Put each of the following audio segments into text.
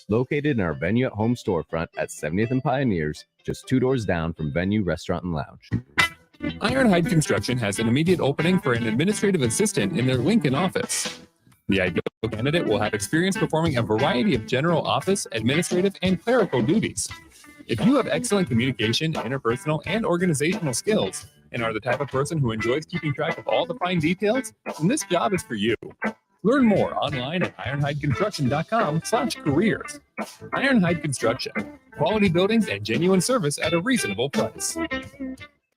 Located in our Venue at Home storefront at 70th and Pioneers, just 2 doors down from Venue Restaurant and Lounge. Ironhide Construction has an immediate opening for an administrative assistant in their Lincoln office. The ideal candidate will have experience performing a variety of general office, administrative, and clerical duties. If you have excellent communication, interpersonal, and organizational skills, and are the type of person who enjoys keeping track of all the fine details, then this job is for you. Learn more online at ironhideconstruction.com/careers. Ironhide Construction, quality buildings and genuine service at a reasonable price.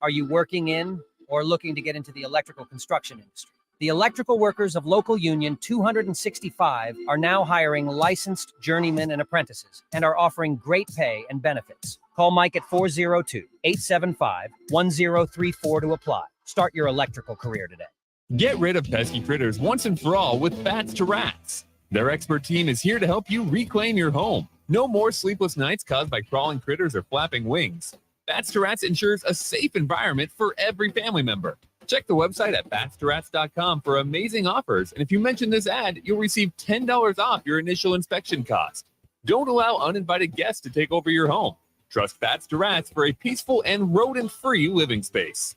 Are you working in or looking to get into the electrical construction industry? The electrical workers of Local Union 265 are now hiring licensed journeymen and apprentices and are offering great pay and benefits. Call Mike at 402-875-1034 to apply. Start your electrical career today. Get rid of pesky critters once and for all with Bats to Rats. Their expert team is here to help you reclaim your home. No more sleepless nights caused by crawling critters or flapping wings. Bats to Rats ensures a safe environment for every family member. Check the website at batstorats.com for amazing offers, and if you mention this ad, you'll receive $10 off your initial inspection cost. Don't allow uninvited guests to take over your home. Trust Bats to Rats for a peaceful and rodent-free living space.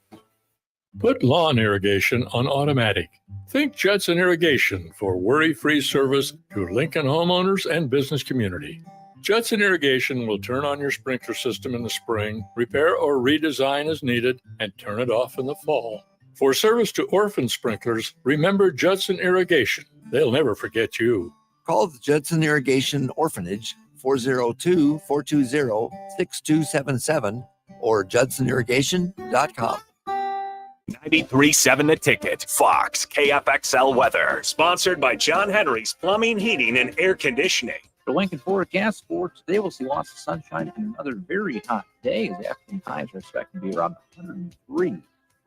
Put lawn irrigation on automatic. Think Judson Irrigation for worry-free service to Lincoln homeowners and business community. Judson Irrigation will turn on your sprinkler system in the spring, repair or redesign as needed, and turn it off in the fall. For service to orphan sprinklers, remember Judson Irrigation. They'll never forget you. Call the Judson Irrigation Orphanage 402-420-6277 or judsonirrigation.com. 93.7 The Ticket, Fox, KFXL weather. Sponsored by John Henry's Plumbing, Heating, and Air Conditioning. The Lincoln forecast for today, we'll see lots of sunshine and another very hot day. The afternoon highs are expected to be around 103.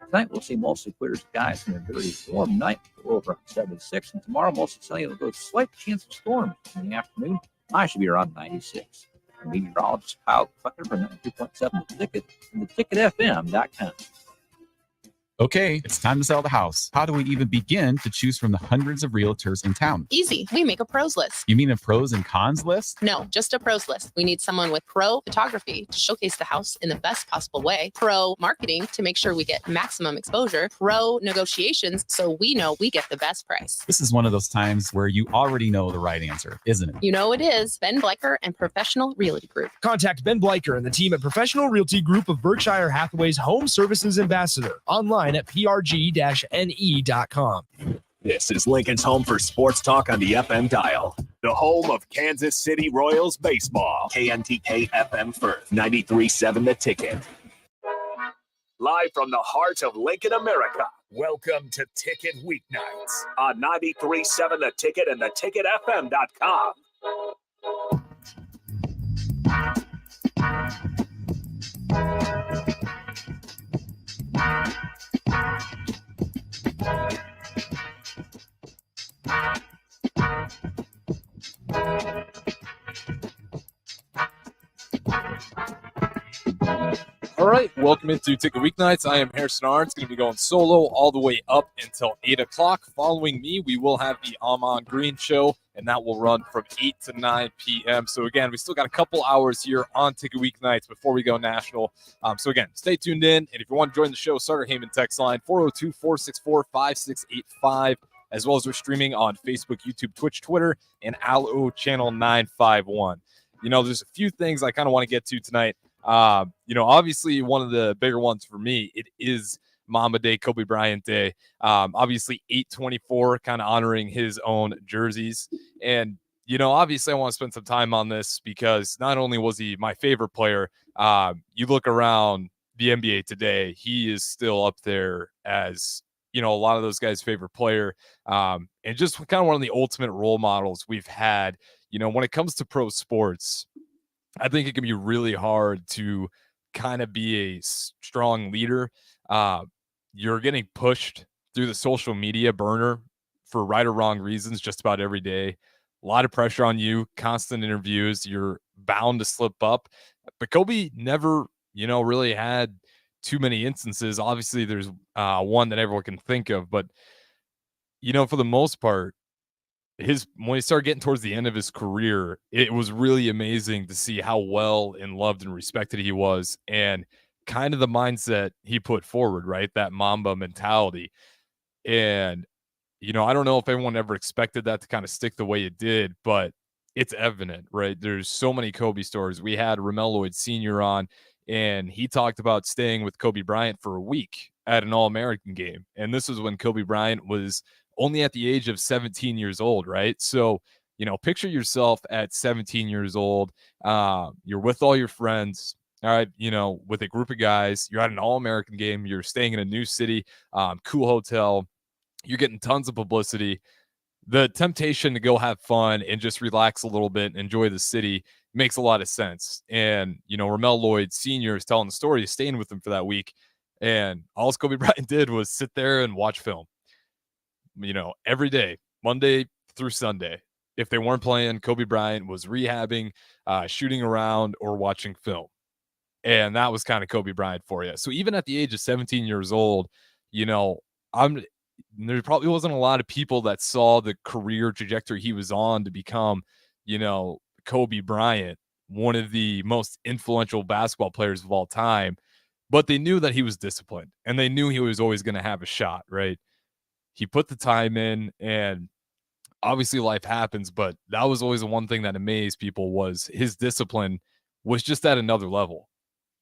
Tonight, we'll see mostly clear skies and a very warm night. We'll over 76. And tomorrow, mostly sunny. There'll be a slight chance of storms in the afternoon. High should be around 96. Meteorologist Kyle Clucker for 92.7 The Ticket and theticketfm.com. Okay, it's time to sell the house. How do we even begin to choose from the hundreds of realtors in town? Easy. We make a pros list. You mean a pros and cons list? No, just a pros list. We need someone with pro photography to showcase the house in the best possible way, pro marketing to make sure we get maximum exposure, pro negotiations so we know we get the best price. This is one of those times where you already know the right answer, isn't it? You know it is. Ben Bleicher and Professional Realty Group. Contact Ben Bleicher and the team at Professional Realty Group of Berkshire Hathaway's Home Services Ambassador. Online at prg-ne.com. This is Lincoln's home for sports talk on the FM dial. The home of Kansas City Royals baseball. KNTK FM Firth, 93.7 The Ticket. Live from the heart of Lincoln, America. Welcome to Ticket Weeknights on 93.7 The Ticket and theticketfm.com. All right, welcome into Ticket Weeknights. I am Harrison Arens, going to be going solo all the way up until 8 o'clock. Following me, we will have the Amon Green Show, and that will run from 8 to 9 p.m. So, again, we still got a couple hours here on Ticket Weeknights before we go national. So, again, stay tuned in. And if you want to join the show, Sutter Heyman text line 402-464-5685, as well as we're streaming on Facebook, YouTube, Twitch, Twitter, and Allo Channel 951. You know, there's a few things I kind of want to get to tonight. Obviously one of the bigger ones for me, it is Mamba Day, Kobe Bryant Day. Obviously 8/24, kind of honoring his own jerseys. And, obviously I want to spend some time on this because not only was he my favorite player, you look around the NBA today, he is still up there as, a lot of those guys' favorite player. And just kind of one of the ultimate role models we've had, when it comes to pro sports. I think it can be really hard to kind of be a strong leader. You're getting pushed through the social media burner for right or wrong reasons just about every day. A lot of pressure on you, constant interviews. You're bound to slip up. But Kobe never, really had too many instances. Obviously, there's one that everyone can think of. But, for the most part, when he started getting towards the end of his career, it was really amazing to see how well and loved and respected he was, and kind of the mindset he put forward, right? That Mamba mentality. And, I don't know if everyone ever expected that to kind of stick the way it did, but it's evident, right? There's so many Kobe stories. We had Ramel Lloyd Sr. on, and he talked about staying with Kobe Bryant for a week at an All-American game. And this was when Kobe Bryant was only at the age of 17 years old, right? So, picture yourself at 17 years old. You're with all your friends, all right, with a group of guys. You're at an All-American game. You're staying in a new city, cool hotel. You're getting tons of publicity. The temptation to go have fun and just relax a little bit and enjoy the city makes a lot of sense. And, Ramel Lloyd Sr. is telling the story, staying with him for that week. And all Kobe Bryant did was sit there and watch film, every day, Monday through Sunday. If they weren't playing, Kobe Bryant was rehabbing, shooting around, or watching film. And that was kind of Kobe Bryant for you. So even at the age of 17 years old, there probably wasn't a lot of people that saw the career trajectory he was on to become, Kobe Bryant, one of the most influential basketball players of all time. But they knew that he was disciplined, and they knew he was always going to have a shot, right? He put the time in, and obviously life happens, but that was always the one thing that amazed people was his discipline was just at another level.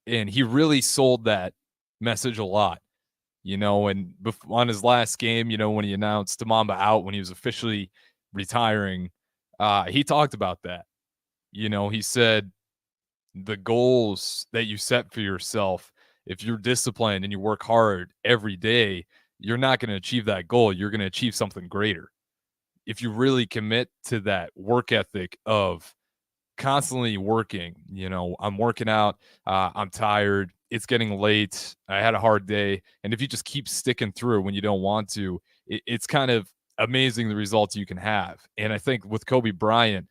And he really sold that message a lot. And on his last game, when he announced Mamba out, when he was officially retiring, he talked about that. He said the goals that you set for yourself, if you're disciplined and you work hard every day, you're not going to achieve that goal. You're going to achieve something greater. If you really commit to that work ethic of constantly working, I'm working out, I'm tired, it's getting late, I had a hard day. And if you just keep sticking through when you don't want to, it's kind of amazing the results you can have. And I think with Kobe Bryant,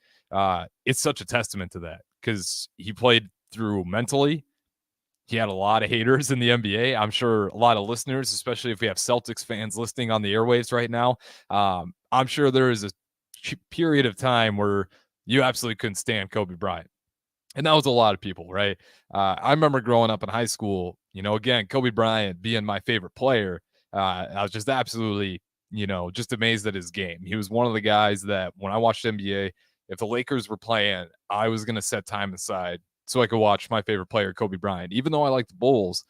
it's such a testament to that because he played through mentally. He had a lot of haters in the NBA. I'm sure a lot of listeners, especially if we have Celtics fans listening on the airwaves right now, I'm sure there is a period of time where you absolutely couldn't stand Kobe Bryant. And that was a lot of people, right? I remember growing up in high school, again, Kobe Bryant being my favorite player. I was just absolutely, just amazed at his game. He was one of the guys that when I watched NBA, if the Lakers were playing, I was going to set time aside so I could watch my favorite player, Kobe Bryant. Even though I liked the Bulls,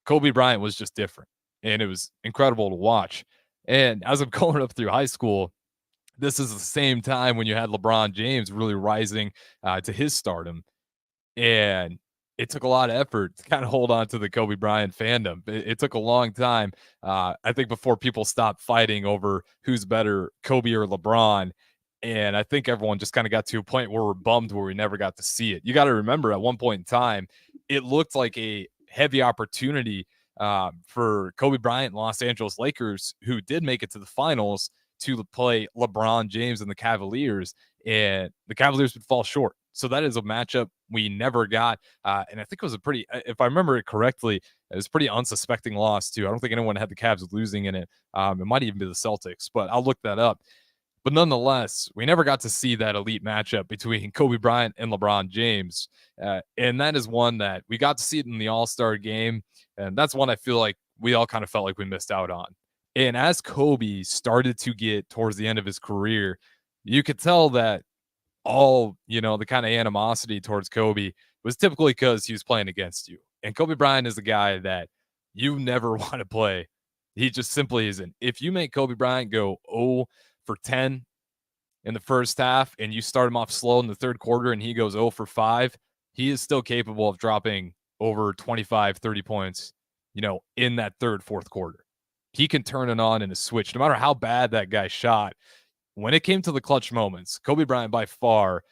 Kobe Bryant was just different. And it was incredible to watch. And as I'm going up through high school, this is the same time when you had LeBron James really rising to his stardom. And it took a lot of effort to kind of hold on to the Kobe Bryant fandom. It took a long time, I think, before people stopped fighting over who's better, Kobe or LeBron. And I think everyone just kind of got to a point where we're bummed where we never got to see it. You got to remember at one point in time, it looked like a heavy opportunity for Kobe Bryant and Los Angeles Lakers, who did make it to the finals, to play LeBron James and the Cavaliers, and the Cavaliers would fall short. So that is a matchup we never got. And I think it was a pretty, if I remember it correctly, it was a pretty unsuspecting loss too. I don't think anyone had the Cavs losing in it. It might even be the Celtics, but I'll look that up. But nonetheless, we never got to see that elite matchup between Kobe Bryant and LeBron James. And that is one that we got to see it in the All-Star game. And that's one I feel like we all kind of felt like we missed out on. And as Kobe started to get towards the end of his career, you could tell that all, the kind of animosity towards Kobe was typically because he was playing against you. And Kobe Bryant is the guy that you never want to play. He just simply isn't. If you make Kobe Bryant go 0 for 10 in the first half and you start him off slow in the third quarter and he goes 0 for 5, he is still capable of dropping over 25, 30 points, in that third, fourth quarter. He can turn it on in a switch, no matter how bad that guy shot. When it came to the clutch moments, Kobe Bryant by far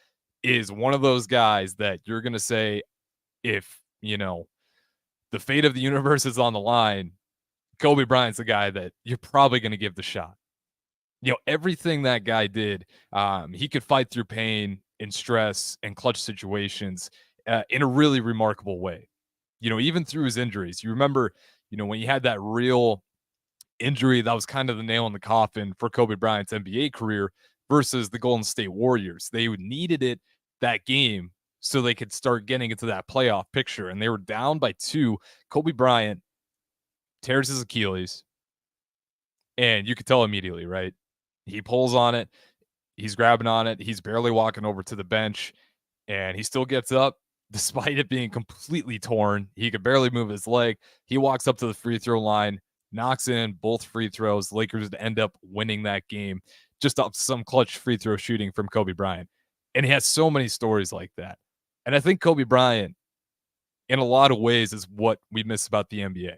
is one of those guys that you're going to say, if, the fate of the universe is on the line, Kobe Bryant's the guy that you're probably going to give the shot. Everything that guy did, he could fight through pain and stress and clutch situations in a really remarkable way. Even through his injuries. You remember, when he had that real injury that was kind of the nail in the coffin for Kobe Bryant's NBA career versus the Golden State Warriors. They needed it that game so they could start getting into that playoff picture. And they were down by 2. Kobe Bryant tears his Achilles. And you could tell immediately, right? He pulls on it. He's grabbing on it. He's barely walking over to the bench. And he still gets up despite it being completely torn. He could barely move his leg. He walks up to the free throw line, knocks in both free throws. The Lakers end up winning that game just off some clutch free throw shooting from Kobe Bryant. And he has so many stories like that. And I think Kobe Bryant, in a lot of ways, is what we miss about the NBA.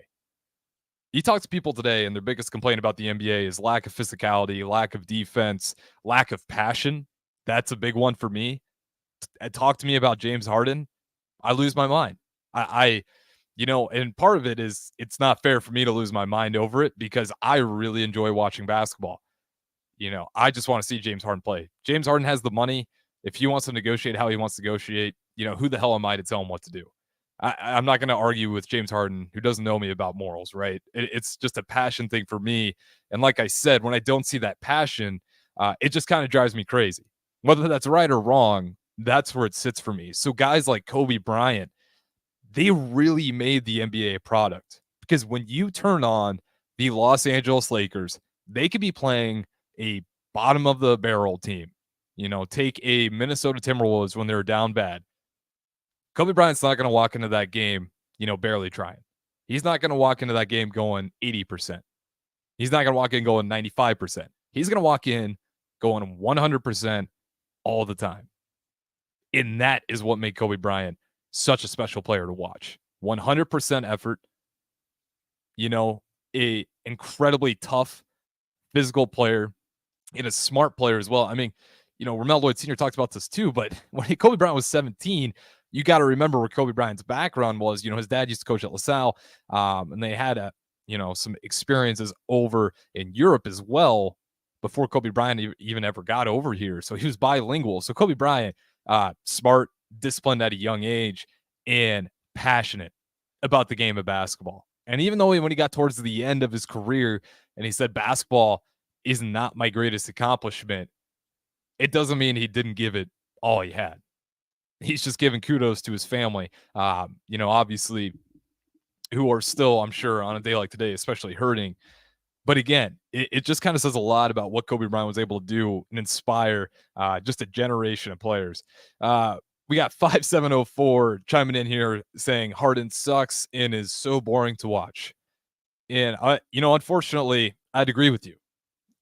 You talk to people today, and their biggest complaint about the NBA is lack of physicality, lack of defense, lack of passion. That's a big one for me. Talk to me about James Harden, I lose my mind. And part of it is it's not fair for me to lose my mind over it because I really enjoy watching basketball. I just want to see James Harden play. James Harden has the money. If he wants to negotiate how he wants to negotiate, who the hell am I to tell him what to do? I'm not going to argue with James Harden, who doesn't know me about morals, right? It's just a passion thing for me. And like I said, when I don't see that passion, it just kind of drives me crazy. Whether that's right or wrong, that's where it sits for me. So guys like Kobe Bryant, they really made the NBA a product. Because when you turn on the Los Angeles Lakers, they could be playing a bottom of the barrel team. Take a Minnesota Timberwolves when they're down bad. Kobe Bryant's not going to walk into that game, barely trying. He's not going to walk into that game going 80%. He's not going to walk in going 95%. He's going to walk in going 100% all the time. And that is what made Kobe Bryant such a special player to watch. 100% effort, a incredibly tough physical player and a smart player as well. I mean, Ramel Lloyd Sr. talked about this too, but when Kobe Bryant was 17, you got to remember where Kobe Bryant's background was. His dad used to coach at LaSalle, and they had some experiences over in Europe as well before Kobe Bryant even ever got over here. So he was bilingual. So Kobe Bryant, smart, disciplined at a young age, and passionate about the game of basketball. And even though when he got towards the end of his career and he said basketball is not my greatest accomplishment, it doesn't mean he didn't give it all he had. He's just giving kudos to his family, obviously, who are still, I'm sure, on a day like today, especially hurting. But again, it just kind of says a lot about what Kobe Bryant was able to do and inspire just a generation of players. We got 5704 chiming in here saying Harden sucks and is so boring to watch. And, unfortunately, I'd agree with you.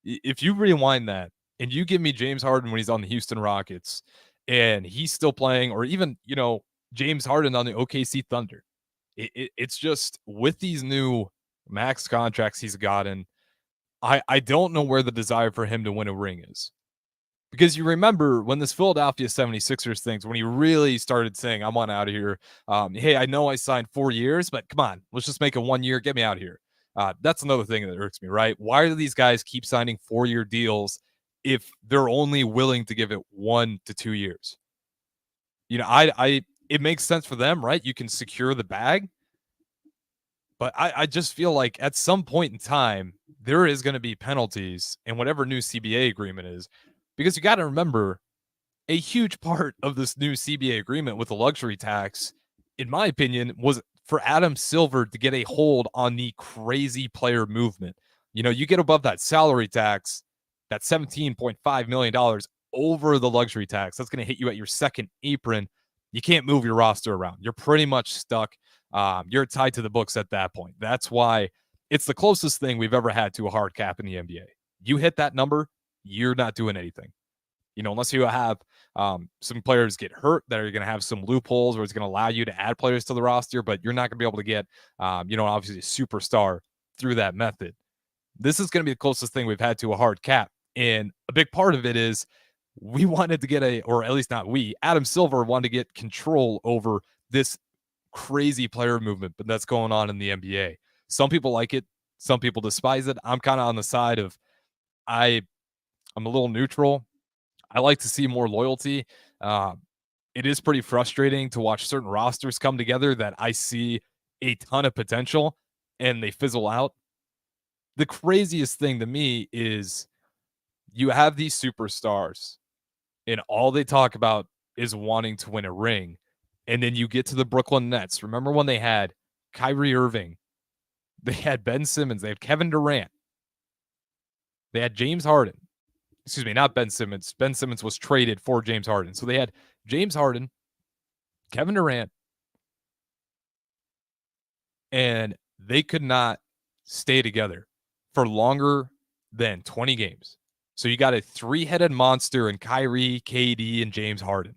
If you rewind that and you give me James Harden when he's on the Houston Rockets and he's still playing, or even, James Harden on the OKC Thunder, it's just with these new max contracts he's gotten, I don't know where the desire for him to win a ring is. Because you remember when this Philadelphia 76ers things, when he really started saying, I'm on out of here. Hey, I know I signed 4 years, but come on, let's just make it 1 year. Get me out of here. That's another thing that irks me, right? Why do these guys keep signing 4-year deals if they're only willing to give it 1 to 2 years? It makes sense for them, right? You can secure the bag. But I just feel like at some point in time, there is going to be penalties in whatever new CBA agreement is. Because you got to remember, a huge part of this new CBA agreement with the luxury tax, in my opinion, was for Adam Silver to get a hold on the crazy player movement. You get above that salary tax, that $17.5 million over the luxury tax. That's going to hit you at your second apron. You can't move your roster around. You're pretty much stuck. You're tied to the books at that point. That's why it's the closest thing we've ever had to a hard cap in the NBA. You hit that number, you're not doing anything. Unless you have some players get hurt that are going to have some loopholes where it's going to allow you to add players to the roster, but you're not going to be able to get, obviously a superstar through that method. This is going to be the closest thing we've had to a hard cap. And a big part of it is we wanted to get or at least not we, Adam Silver wanted to get control over this crazy player movement, but that's going on in the NBA. Some people like it. Some people despise it. I'm kind of on the side of I'm a little neutral. I like to see more loyalty. It is pretty frustrating to watch certain rosters come together that I see a ton of potential and they fizzle out. The craziest thing to me is you have these superstars, and all they talk about is wanting to win a ring. And then you get to the Brooklyn Nets. Remember when they had Kyrie Irving, they had Ben Simmons, they had Kevin Durant, they had James Harden. Excuse me, not Ben Simmons. Ben Simmons was traded for James Harden. So they had James Harden, Kevin Durant, and they could not stay together for longer than 20 games. So you got a three-headed monster in Kyrie, KD, and James Harden.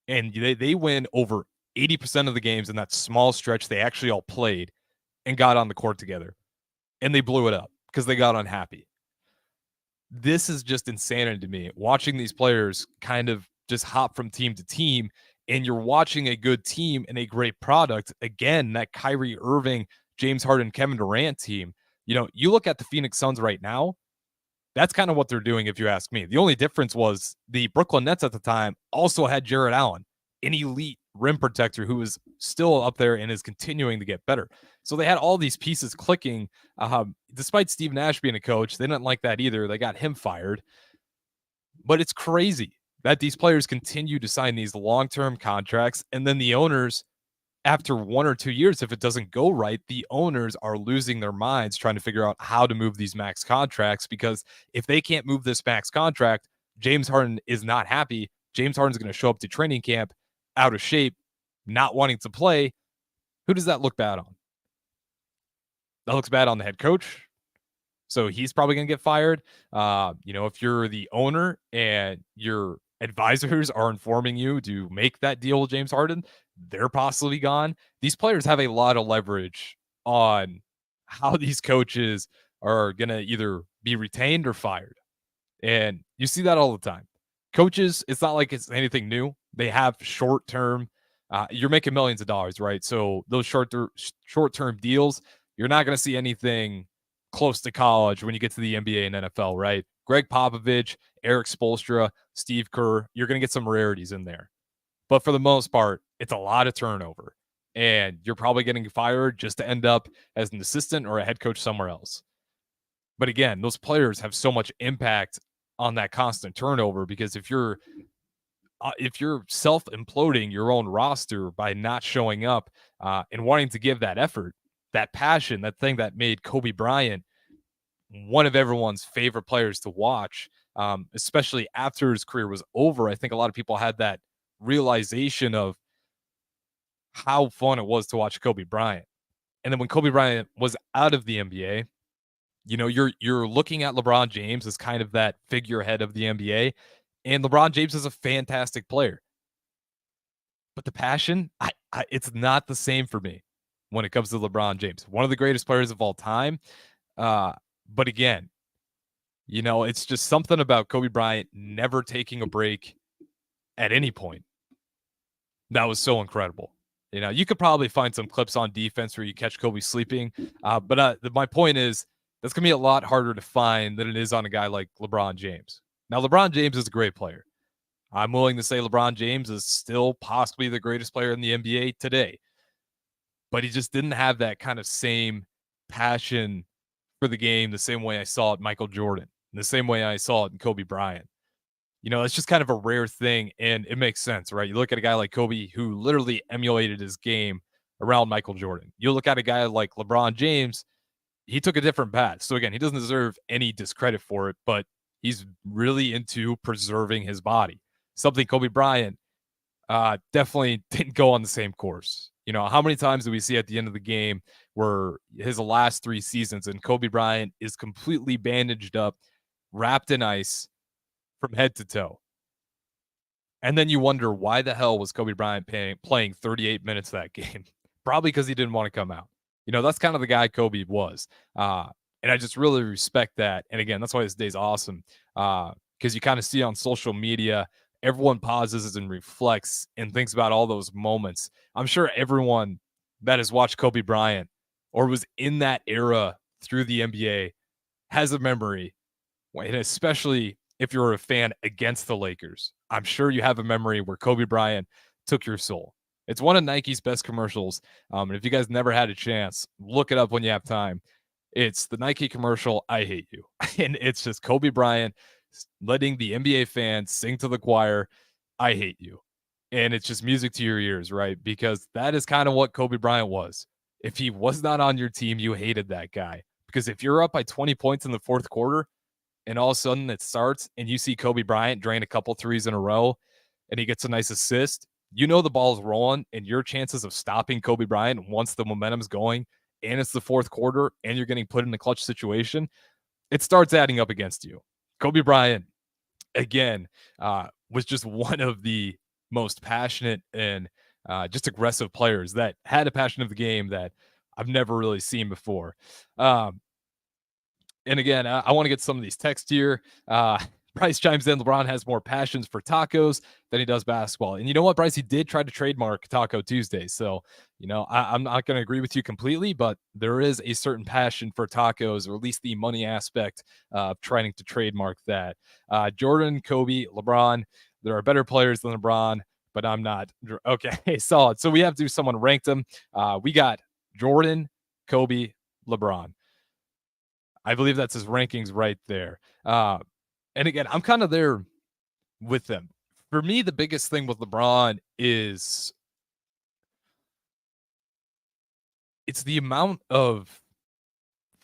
And they win over 80% of the games in that small stretch they actually all played and got on the court together. And they blew it up because they got unhappy. This is just insanity to me. Watching these players kind of just hop from team to team, and you're watching a good team and a great product. Again, that Kyrie Irving, James Harden, Kevin Durant team. You know, you look at the Phoenix Suns right now, that's kind of what they're doing, if you ask me. The only difference was the Brooklyn Nets at the time also had Jarrett Allen, an elite rim protector who is still up there and is continuing to get better. So they had all these pieces clicking. Despite Steve Nash being a coach, they didn't like that either. They got him fired. But it's crazy that these players continue to sign these long-term contracts, and then the owners, after 1 or 2 years, if it doesn't go right, the owners are losing their minds trying to figure out how to move these max contracts, because if they can't move this max contract, James Harden is not happy. James Harden's going to show up to training camp out of shape, not wanting to play. Who does that look bad on? That looks bad on the head coach. So he's probably going to get fired. If you're the owner and your advisors are informing you to make that deal with James Harden, they're possibly gone. These players have a lot of leverage on how these coaches are going to either be retained or fired. And you see that all the time. Coaches, it's not like it's anything new. They have short-term, you're making millions of dollars, right? So those short-term deals, you're not going to see anything close to college when you get to the NBA and NFL, right? Greg Popovich, Eric Spoelstra, Steve Kerr, you're going to get some rarities in there. But for the most part, it's a lot of turnover. And you're probably getting fired just to end up as an assistant or a head coach somewhere else. But again, those players have so much impact on that constant turnover, because if you're self-imploding your own roster by not showing up and wanting to give that effort, that passion, that thing that made Kobe Bryant one of everyone's favorite players to watch, especially after his career was over. I think a lot of people had that realization of how fun it was to watch Kobe Bryant. And then when Kobe Bryant was out of the NBA, you're looking at LeBron James as kind of that figurehead of the NBA, and LeBron James is a fantastic player. But the passion, it's not the same for me when it comes to LeBron James, one of the greatest players of all time. But again, it's just something about Kobe Bryant never taking a break at any point. That was so incredible. You could probably find some clips on defense where you catch Kobe sleeping. But my point is, that's going to be a lot harder to find than it is on a guy like LeBron James. Now, LeBron James is a great player. I'm willing to say LeBron James is still possibly the greatest player in the NBA today. But he just didn't have that kind of same passion for the game the same way I saw it Michael Jordan, the same way I saw it in Kobe Bryant. It's just kind of a rare thing, and it makes sense, right? You look at a guy like Kobe who literally emulated his game around Michael Jordan. You look at a guy like LeBron James, he took a different path. So again, he doesn't deserve any discredit for it, but he's really into preserving his body. Something Kobe Bryant definitely didn't go on the same course. How many times do we see at the end of the game where his last 3 seasons and Kobe Bryant is completely bandaged up, wrapped in ice from head to toe? And then you wonder, why the hell was Kobe Bryant playing 38 minutes that game? Probably because he didn't want to come out. That's kind of the guy Kobe was. And I just really respect that. And again, that's why this day's awesome. Because you kind of see on social media, everyone pauses and reflects and thinks about all those moments. I'm sure everyone that has watched Kobe Bryant or was in that era through the NBA has a memory, and especially if you're a fan against the Lakers. I'm sure you have a memory where Kobe Bryant took your soul. It's one of Nike's best commercials. And if you guys never had a chance, look it up when you have time. It's the Nike commercial, I hate you. And it's just Kobe Bryant letting the NBA fans sing to the choir, I hate you. And it's just music to your ears, right? Because that is kind of what Kobe Bryant was. If he was not on your team, you hated that guy. Because if you're up by 20 points in the fourth quarter and all of a sudden it starts and you see Kobe Bryant drain a couple threes in a row and he gets a nice assist, you know the ball's rolling and your chances of stopping Kobe Bryant once the momentum's going and it's the fourth quarter and you're getting put in a clutch situation, it starts adding up against you. Kobe Bryant, again, was just one of the most passionate and just aggressive players that had a passion of the game that I've never really seen before. And again, I want to get some of these texts here. Bryce chimes in, LeBron has more passions for tacos than he does basketball. And you know what, Bryce? He did try to trademark Taco Tuesday. So, I'm not going to agree with you completely, but there is a certain passion for tacos, or at least the money aspect of trying to trademark that. Jordan, Kobe, LeBron, there are better players than LeBron, but I'm not. Okay, solid. So we have to do someone ranked them. We got Jordan, Kobe, LeBron. I believe that's his rankings right there. And again, I'm kind of there with them. For me, the biggest thing with LeBron is it's the amount of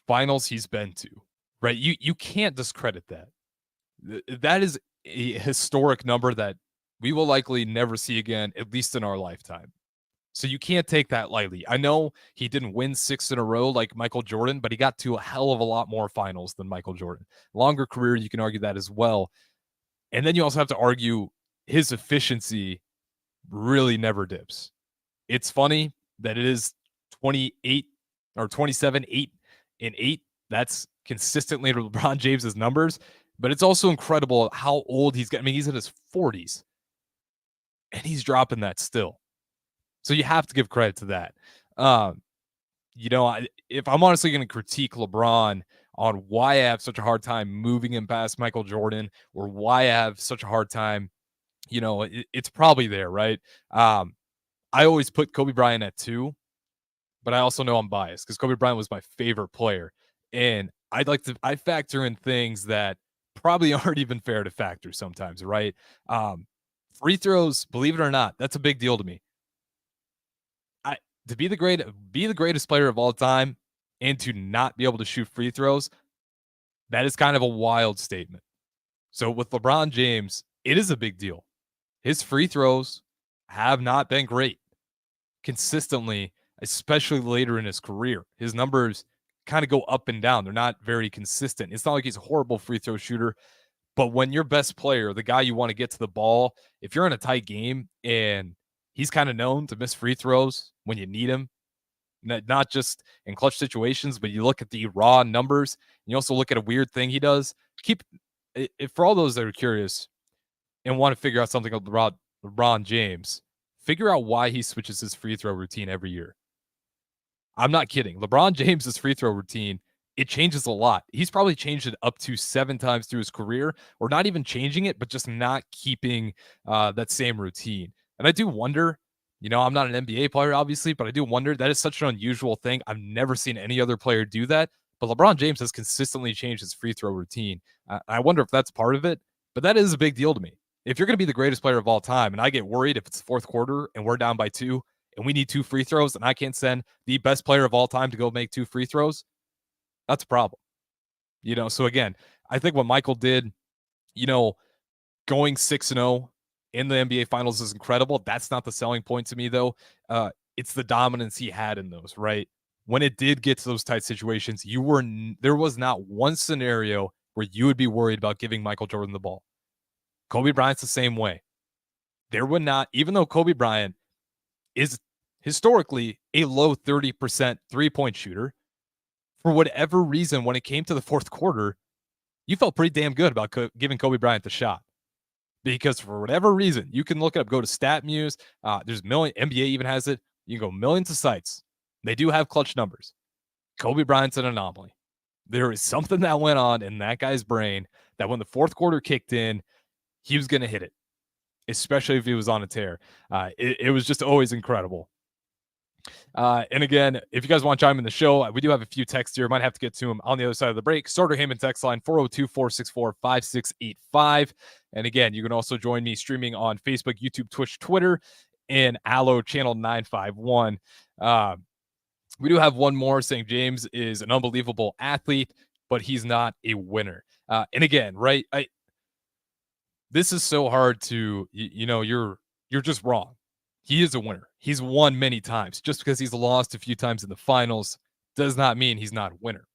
finals he's been to, right? You can't discredit that. That is a historic number that we will likely never see again, at least in our lifetime. So you can't take that lightly. I know he didn't win 6 in a row like Michael Jordan, but he got to a hell of a lot more finals than Michael Jordan. Longer career, you can argue that as well. And then you also have to argue his efficiency really never dips. It's funny that it is 28 or 27, 8 and 8. That's consistently LeBron James's numbers, but it's also incredible how old he's getting. I mean, he's in his 40s and he's dropping that still. So you have to give credit to that. If I'm honestly going to critique LeBron on why I have such a hard time moving him past Michael Jordan, or why I have such a hard time, it's probably there, right? I always put Kobe Bryant at 2, but I also know I'm biased because Kobe Bryant was my favorite player. And I factor in things that probably aren't even fair to factor sometimes, right? Free throws, believe it or not, that's a big deal to me. To be the greatest player of all time and to not be able to shoot free throws, that is kind of a wild statement. So with LeBron James, it is a big deal. His free throws have not been great consistently, especially later in his career. His numbers kind of go up and down. They're not very consistent. It's not like he's a horrible free throw shooter, but when your best player, the guy you want to get to the ball, if you're in a tight game and he's kind of known to miss free throws when you need him, not just in clutch situations, but you look at the raw numbers. And you also look at a weird thing he does. For all those that are curious and want to figure out something about LeBron James, figure out why he switches his free throw routine every year. I'm not kidding. LeBron James's free throw routine, it changes a lot. He's probably changed it up to 7 times through his career, or not even changing it, but just not keeping that same routine. And I do wonder, I'm not an NBA player, obviously, but I do wonder, that is such an unusual thing. I've never seen any other player do that, but LeBron James has consistently changed his free throw routine. I wonder if that's part of it, but that is a big deal to me. If you're going to be the greatest player of all time, and I get worried if it's the fourth quarter and we're down by 2 and we need 2 free throws and I can't send the best player of all time to go make 2 free throws, that's a problem. So again, I think what Michael did, going 6-0 in the NBA Finals is incredible. That's not the selling point to me, though. It's the dominance he had in those, right? When it did get to those tight situations, there was not one scenario where you would be worried about giving Michael Jordan the ball. Kobe Bryant's the same way. There would not, even though Kobe Bryant is historically a low 30% three-point shooter, for whatever reason, when it came to the fourth quarter, you felt pretty damn good about giving Kobe Bryant the shot. Because for whatever reason, you can look it up, go to StatMuse. There's NBA even has it. You can go millions of sites. They do have clutch numbers. Kobe Bryant's an anomaly. There is something that went on in that guy's brain that when the fourth quarter kicked in, he was going to hit it, especially if he was on a tear. It was just always incredible. And again, if you guys want to chime in the show, we do have a few texts here. Might have to get to them on the other side of the break. Starter Heyman text line 402-464-5685. And again, you can also join me streaming on Facebook, YouTube, Twitch, Twitter, and Allo channel 951. We do have one more saying James is an unbelievable athlete, but he's not a winner. And again, right, this is so hard to, you're just wrong. He is a winner. He's won many times. Just because he's lost a few times in the finals does not mean he's not a winner.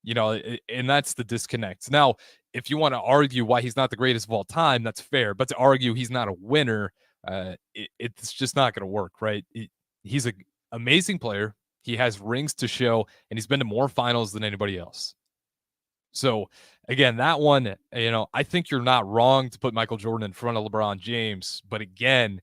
And that's the disconnect. Now, if you want to argue why he's not the greatest of all time, that's fair. But to argue he's not a winner, it's just not going to work, right? He's an amazing player. He has rings to show, and he's been to more finals than anybody else. So, again, that one, I think you're not wrong to put Michael Jordan in front of LeBron James. But again,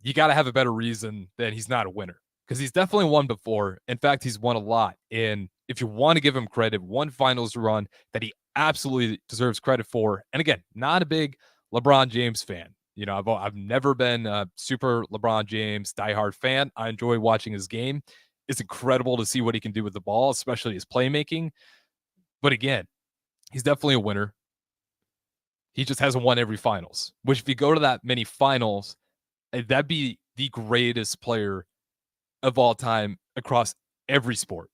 you got to have a better reason that he's not a winner, because he's definitely won before. In fact, he's won a lot. And if you want to give him credit, one finals run that he absolutely deserves credit for. And again, not a big LeBron James fan. I've never been a super LeBron James diehard fan. I enjoy watching his game. It's incredible to see what he can do with the ball, especially his playmaking. But again, he's definitely a winner. He just hasn't won every finals, which if you go to that many finals, that'd be the greatest player of all time across every sport,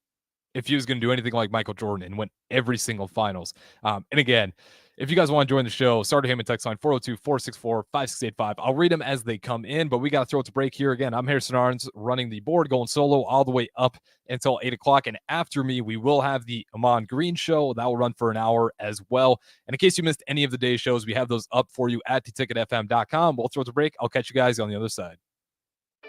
if he was going to do anything like Michael Jordan and win every single finals. And again, if you guys want to join the show, Starter Heyman text line 402-464-5685. I'll read them as they come in, but we got to throw it to break here. Again, I'm Harrison Arens running the board, going solo all the way up until 8 o'clock. And after me, we will have the Amon Green show. That will run for an hour as well. And in case you missed any of the day's shows, we have those up for you at theticketfm.com. We'll throw it to break. I'll catch you guys on the other side.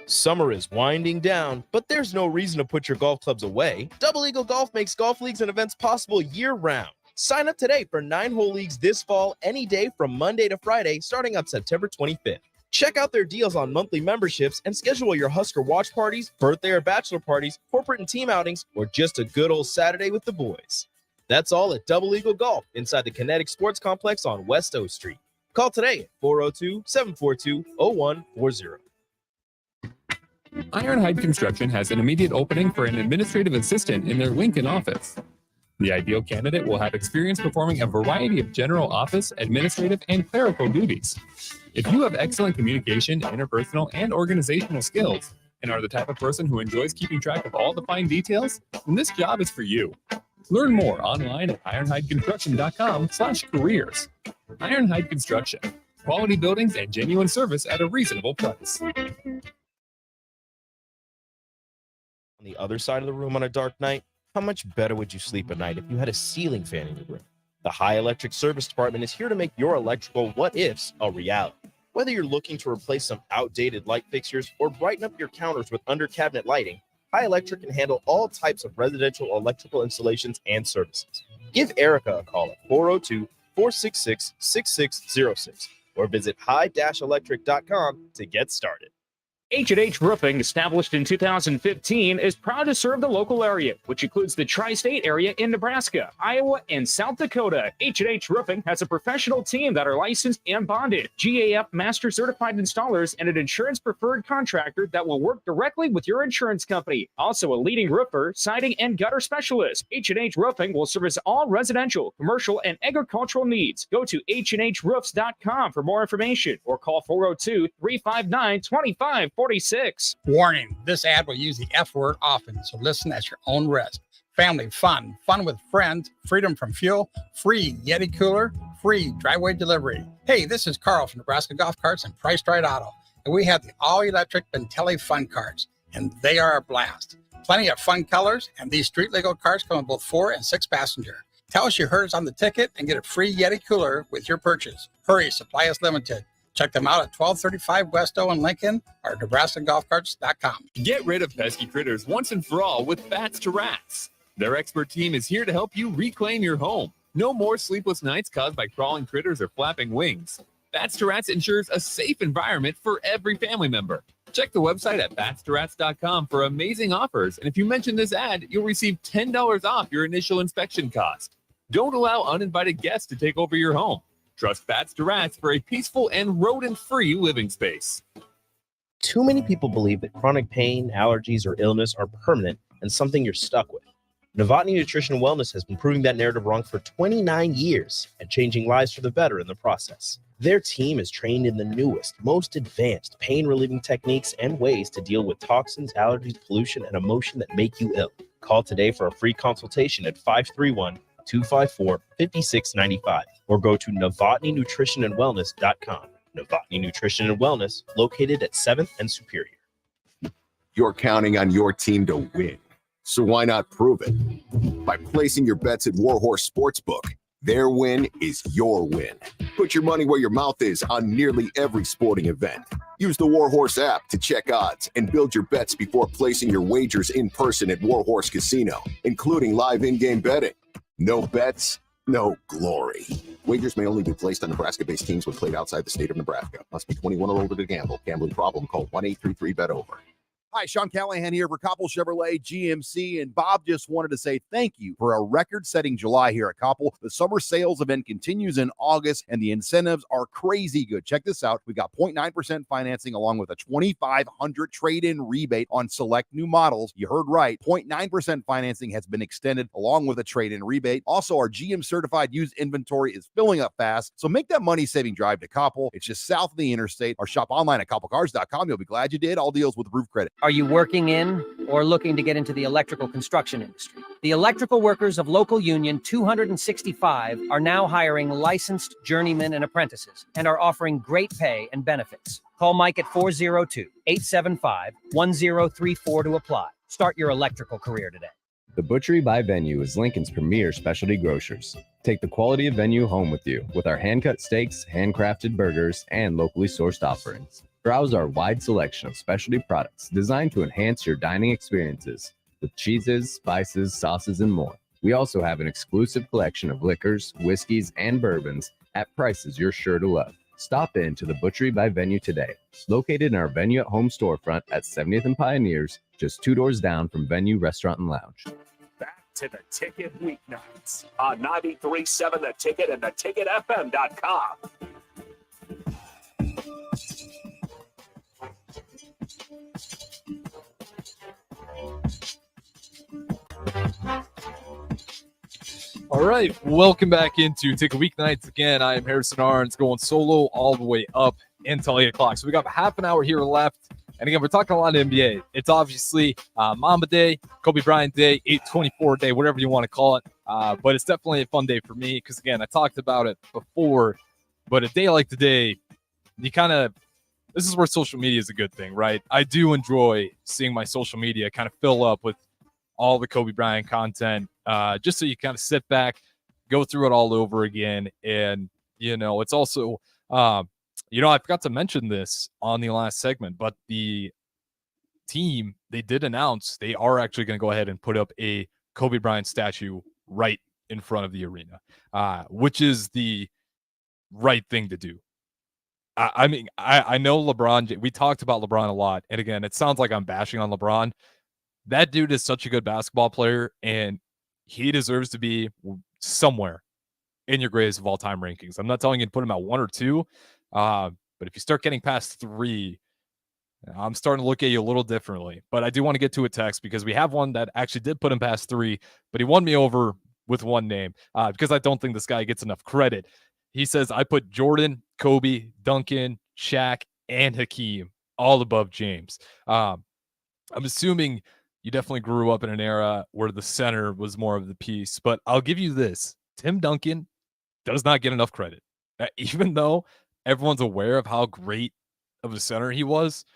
Summer is winding down, but there's no reason to put your golf clubs away. Double Eagle Golf makes golf leagues and events possible year-round. Sign up today for 9-hole leagues this fall, any day from Monday to Friday, starting on September 25th. Check out their deals on monthly memberships and schedule your Husker watch parties, birthday or bachelor parties, corporate and team outings, or just a good old Saturday with the boys. That's all at Double Eagle Golf inside the Kinetic Sports Complex on West O Street. Call today at 402-742-0140. Ironhide Construction has an immediate opening for an administrative assistant in their Lincoln office. The ideal candidate will have experience performing a variety of general office, administrative, and clerical duties. If you have excellent communication, interpersonal, and organizational skills, and are the type of person who enjoys keeping track of all the fine details, then this job is for you. Learn more online at ironhideconstruction.com/careers. Ironhide Construction. Quality buildings and genuine service at a reasonable price. On the other side of the room on a dark night, how much better would you sleep at night if you had a ceiling fan in your room? The High Electric Service Department is here to make your electrical what-ifs a reality. Whether you're looking to replace some outdated light fixtures or brighten up your counters with under-cabinet lighting, High Electric can handle all types of residential electrical installations and services. Give Erica a call at 402-466-6606 or visit high-electric.com to get started. H&H Roofing, established in 2015, is proud to serve the local area, which includes the tri-state area in Nebraska, Iowa, and South Dakota. H&H Roofing has a professional team that are licensed and bonded, GAF Master Certified Installers, and an insurance-preferred contractor that will work directly with your insurance company. Also a leading roofer, siding, and gutter specialist. H&H Roofing will service all residential, commercial, and agricultural needs. Go to HNHroofs.com for more information or call 402-359-2546. Warning, this ad will use the F word often, so listen at your own risk. Family fun, fun with friends, freedom from fuel, free Yeti cooler, free driveway delivery. Hey, this is Carl from Nebraska Golf Carts and Price Right Auto, and we have the all-electric Bentelli Fun Carts, and they are a blast. Plenty of fun colors, and these street-legal carts come in both 4 and 6 passenger. Tell us you heard us on the ticket and get a free Yeti cooler with your purchase. Hurry, supply is limited. Check them out at 1235 West O in Lincoln or NebraskaGolfCarts.com. Get rid of pesky critters once and for all with Bats to Rats. Their expert team is here to help you reclaim your home. No more sleepless nights caused by crawling critters or flapping wings. Bats to Rats ensures a safe environment for every family member. Check the website at batstoRats.com for amazing offers. And if you mention this ad, you'll receive $10 off your initial inspection cost. Don't allow uninvited guests to take over your home. Trust Bats to Rats for a peaceful and rodent-free living space. Too many people believe that chronic pain, allergies, or illness are permanent and something you're stuck with. Novotny Nutrition and Wellness has been proving that narrative wrong for 29 years and changing lives for the better in the process. Their team is trained in the newest, most advanced pain-relieving techniques and ways to deal with toxins, allergies, pollution, and emotion that make you ill. Call today for a free consultation at 531-254-5695 or go to novotnynutritionandwellness.com. Novotny Nutrition and Wellness, located at 7th and Superior. You're counting on your team to win, so why not prove it? By placing your bets at Warhorse Sportsbook. Their win is your win. Put your money where your mouth is on nearly every sporting event. Use the Warhorse app to check odds and build your bets before placing your wagers in person at Warhorse Casino, including live in-game betting. No bets, no glory. Wagers may only be placed on Nebraska-based teams when played outside the state of Nebraska. Must be 21 or older to gamble. Gambling problem? Call 1-833-BET-OVER. Hi, Sean Callahan here for Koppel Chevrolet GMC, and Bob just wanted to say thank you for a record-setting July here at Koppel. The summer sales event continues in August, and the incentives are crazy good. Check this out. We got 0.9% financing along with a $2,500 trade-in rebate on select new models. You heard right. 0.9% financing has been extended along with a trade-in rebate. Also, our GM-certified used inventory is filling up fast, so make that money-saving drive to Koppel. It's just south of the interstate, or shop online at koppelcars.com. You'll be glad you did. All deals with roof credit. Are you working in or looking to get into the electrical construction industry? The electrical workers of local union 265 are now hiring licensed journeymen and apprentices and are offering great pay and benefits. Call Mike at 402-875-1034 to apply. Start your electrical career today. The Butchery by Venue is Lincoln's premier specialty grocers. Take the quality of Venue home with you with our hand-cut steaks, handcrafted burgers, and locally sourced offerings. Browse our wide selection of specialty products designed to enhance your dining experiences with cheeses, spices, sauces, and more. We also have an exclusive collection of liquors, whiskeys, and bourbons at prices you're sure to love. Stop in to the Butchery by Venue today, located in our Venue at Home storefront at 70th and Pioneers, just 2 doors down from Venue Restaurant and Lounge. Back to the Ticket Weeknights on 93.7 The Ticket and theticketfm.com. All right, welcome back into Ticket Weeknights. Again, I am Harrison Arens, going solo all the way up until 8 o'clock. So we got half an hour here left. And again, we're talking a lot of NBA. It's obviously Mamba Day, Kobe Bryant Day, 8/24 Day, whatever you want to call it. But it's definitely a fun day for me because, again, I talked about it before. But a day like today, you kind of – this is where social media is a good thing, right? I do enjoy seeing my social media kind of fill up with all the Kobe Bryant content, just so you kind of sit back, go through it all over again. And, you know, it's also, you know, I forgot to mention this on the last segment, but the team, they did announce they are actually going to go ahead and put up a Kobe Bryant statue right in front of the arena, which is the right thing to do. I mean, I know LeBron, we talked about LeBron a lot. And again, it sounds like I'm bashing on LeBron. That dude is such a good basketball player, and he deserves to be somewhere in your greatest of all time rankings. I'm not telling you to put him at 1 or 2, but if you start getting past 3, I'm starting to look at you a little differently. But I do want to get to a text because we have one that actually did put him past 3, but he won me over with one name because I don't think this guy gets enough credit. He says, I put Jordan, Kobe, Duncan, Shaq, and Hakeem all above James. I'm assuming you definitely grew up in an era where the center was more of the piece, but I'll give you this. Tim Duncan does not get enough credit. Even though everyone's aware of how great of a center he was,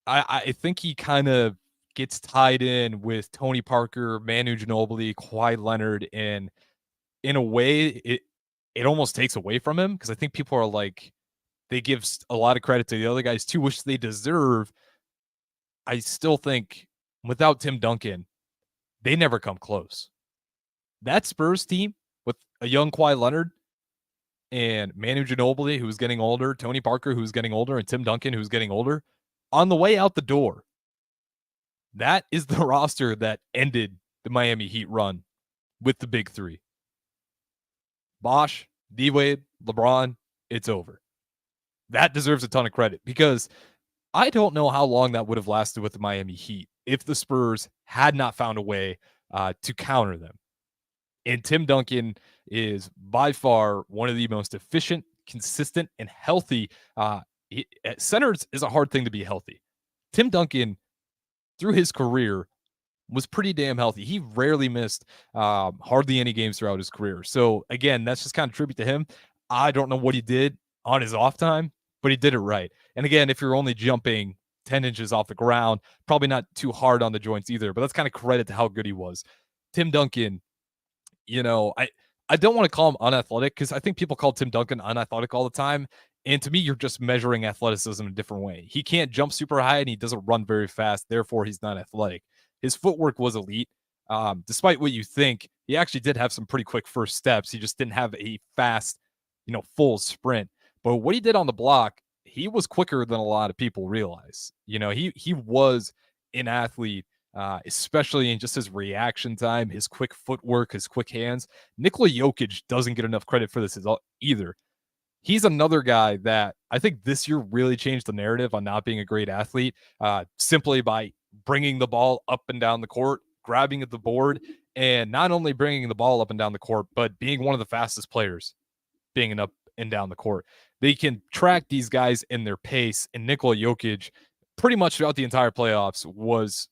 I think he kind of gets tied in with Tony Parker, Manu Ginobili, Kawhi Leonard, and in a way, it almost takes away from him because I think people are like, they give a lot of credit to the other guys too, which they deserve. I still think without Tim Duncan, they never come close. That Spurs team with a young Kawhi Leonard and Manu Ginobili, who's getting older, Tony Parker, who's getting older, and Tim Duncan, who's getting older, on the way out the door, that is the roster that ended the Miami Heat run with the big 3. Bosh, D-Wade, LeBron, it's over. That deserves a ton of credit because I don't know how long that would have lasted with the Miami Heat if the Spurs had not found a way to counter them. And Tim Duncan is by far one of the most efficient, consistent, and healthy. Centers is a hard thing to be healthy. Tim Duncan, through his career, was pretty damn healthy. He rarely missed hardly any games throughout his career. So again, that's just kind of tribute to him. I don't know what he did on his off time, but he did it right. And again, if you're only jumping 10 inches off the ground, probably not too hard on the joints either, but that's kind of credit to how good he was. Tim Duncan, I don't want to call him unathletic because I think people call Tim Duncan unathletic all the time. And to me, you're just measuring athleticism in a different way. He can't jump super high and he doesn't run very fast. Therefore, he's not athletic. His footwork was elite. Despite what you think, he actually did have some pretty quick first steps. He just didn't have a fast, full sprint. But what he did on the block, he was quicker than a lot of people realize. He was an athlete, especially in just his reaction time, his quick footwork, his quick hands. Nikola Jokic doesn't get enough credit for this either. He's another guy that I think this year really changed the narrative on not being a great athlete, simply by bringing the ball up and down the court, grabbing at the board, and not only bringing the ball up and down the court, but being one of the fastest players being up and down the court. They can track these guys in their pace, and Nikola Jokic pretty much throughout the entire playoffs was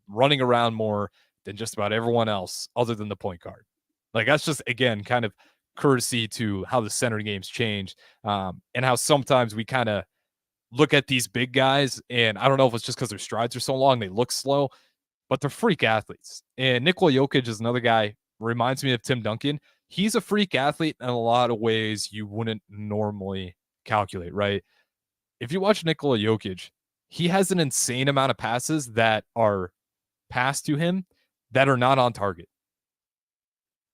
running around more than just about everyone else other than the point guard. Like, that's just, again, kind of courtesy to how the center games changed, and how sometimes we kind of look at these big guys, and I don't know if it's just because their strides are so long, they look slow, but they're freak athletes. And Nikola Jokic is another guy, reminds me of Tim Duncan. He's a freak athlete in a lot of ways you wouldn't normally calculate, right? If you watch Nikola Jokic, he has an insane amount of passes that are passed to him that are not on target.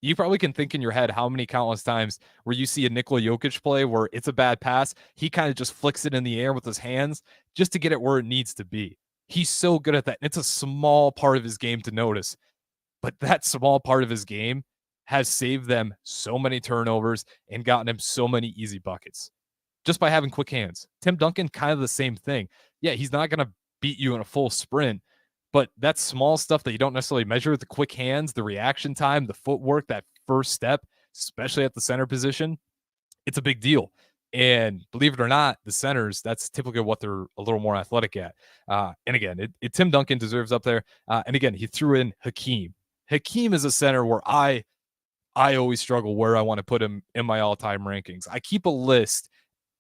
You probably can think in your head how many countless times where you see a Nikola Jokic play where it's a bad pass, he kind of just flicks it in the air with his hands just to get it where it needs to be. He's so good at that. And it's a small part of his game to notice, but that small part of his game has saved them so many turnovers and gotten him so many easy buckets just by having quick hands. Tim Duncan, kind of the same thing. Yeah, he's not going to beat you in a full sprint, but that small stuff that you don't necessarily measure, the quick hands, the reaction time, the footwork, that first step, especially at the center position, it's a big deal. And believe it or not, the centers, that's typically what they're a little more athletic at. And again, Tim Duncan deserves up there. And again, he threw in Hakeem. Hakeem is a center where I always struggle where I want to put him in my all-time rankings. I keep a list,